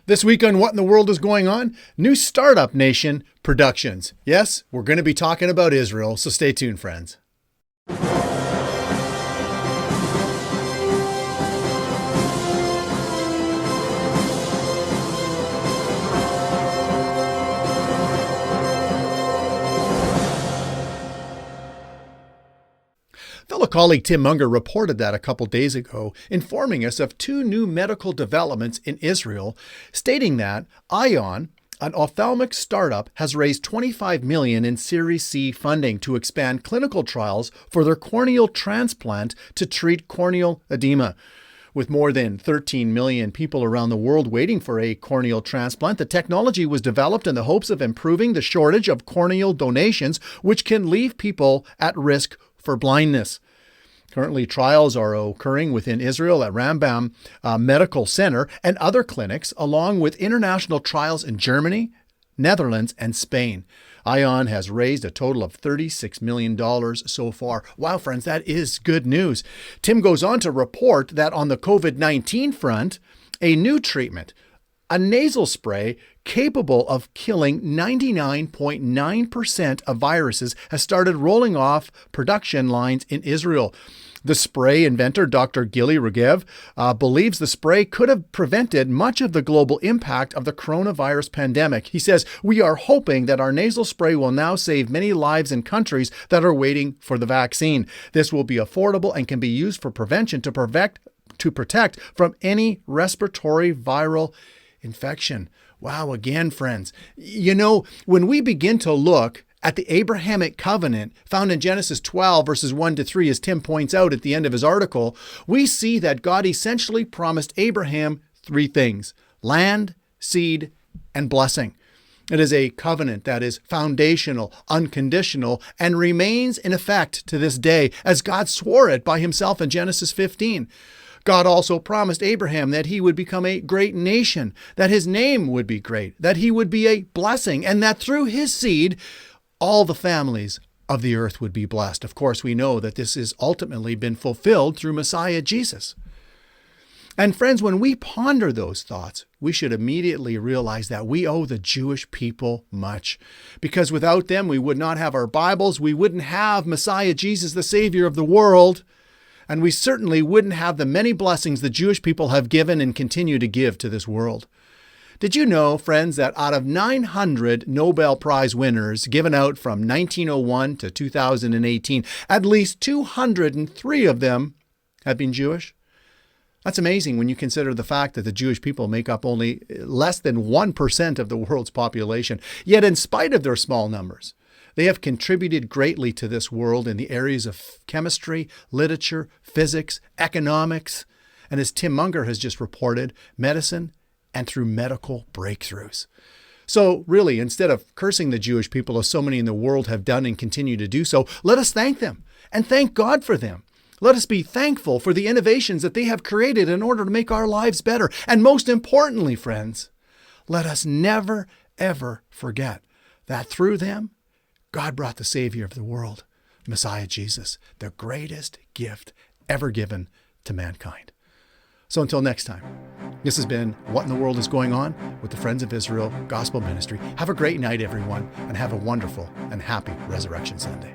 This week on What in the World is Going On? New Startup Nation Productions. Yes, we're going to be talking about Israel, so stay tuned, friends. Fellow colleague Tim Munger reported that a couple days ago, informing us of two new medical developments in Israel, stating that Ion, an ophthalmic startup, has raised $25 million in Series C funding to expand clinical trials for their corneal transplant to treat corneal edema. With more than 13 million people around the world waiting for a corneal transplant, the technology was developed in the hopes of improving the shortage of corneal donations, which can leave people at risk for blindness. Currently, trials are occurring within Israel at Rambam Medical Center and other clinics, along with international trials in Germany, Netherlands, and Spain. Ion has raised a total of $36 million so far. Wow, friends, that is good news. Tim goes on to report that on the COVID-19 front, a new treatment, a nasal spray capable of killing 99.9% of viruses, has started rolling off production lines in Israel. The spray inventor, Dr. Gili Regev, believes the spray could have prevented much of the global impact of the coronavirus pandemic. He says, "We are hoping that our nasal spray will now save many lives in countries that are waiting for the vaccine. This will be affordable and can be used for prevention to protect from any respiratory viral infection." Wow, again, friends. You know, when we begin to look at the Abrahamic covenant found in Genesis 12, verses 1 to 3, as Tim points out at the end of his article, we see that God essentially promised Abraham three things: land, seed, and blessing. It is a covenant that is foundational, unconditional, and remains in effect to this day, as God swore it by himself in Genesis 15. God also promised Abraham that he would become a great nation, that his name would be great, that he would be a blessing, and that through his seed, all the families of the earth would be blessed. Of course, we know that this has ultimately been fulfilled through Messiah Jesus. And friends, when we ponder those thoughts, we should immediately realize that we owe the Jewish people much. Because without them, we would not have our Bibles, we wouldn't have Messiah Jesus, the Savior of the world, and we certainly wouldn't have the many blessings the Jewish people have given and continue to give to this world. Did you know, friends, that out of 900 Nobel Prize winners given out from 1901 to 2018, at least 203 of them have been Jewish? That's amazing when you consider the fact that the Jewish people make up only less than 1% of the world's population. Yet in spite of their small numbers, they have contributed greatly to this world in the areas of chemistry, literature, physics, economics, and as Tim Munger has just reported, medicine, and through medical breakthroughs. So really, instead of cursing the Jewish people as so many in the world have done and continue to do so, let us thank them and thank God for them. Let us be thankful for the innovations that they have created in order to make our lives better. And most importantly, friends, let us never, ever forget that through them, God brought the Savior of the world, Messiah Jesus, the greatest gift ever given to mankind. So until next time, this has been What in the World is Going On with the Friends of Israel Gospel Ministry. Have a great night, everyone, and have a wonderful and happy Resurrection Sunday.